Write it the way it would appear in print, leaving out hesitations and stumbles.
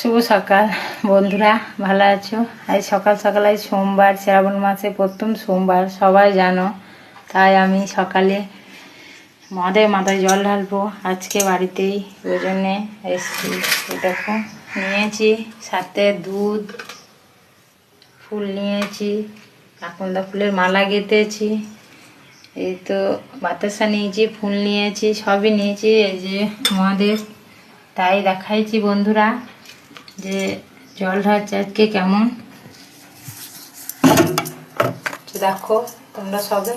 শুভ সকাল বন্ধুরা, ভালো আছো? আজ সকাল সকাল, আজ সোমবার, শ্রাবণ মাসে প্রথম সোমবার, সবাই জানো। তাই আমি সকালে মহাদেব মাথায় জল ঢালবো আজকে বাড়িতেই, ওই জন্যে এসছি। দেখো নিয়েছি, সাথে দুধ, ফুল নিয়েছি, আকন্দা ফুলের মালা গেঁথেছি, এই তো বাতাসা নিয়েছি, ফুল নিয়েছি, সবই নিয়েছি। এই যে মহাদেব, তাই দেখাইছি বন্ধুরা যে জল ঢালছে আজকে কেমন, দেখো তোমরা সবে।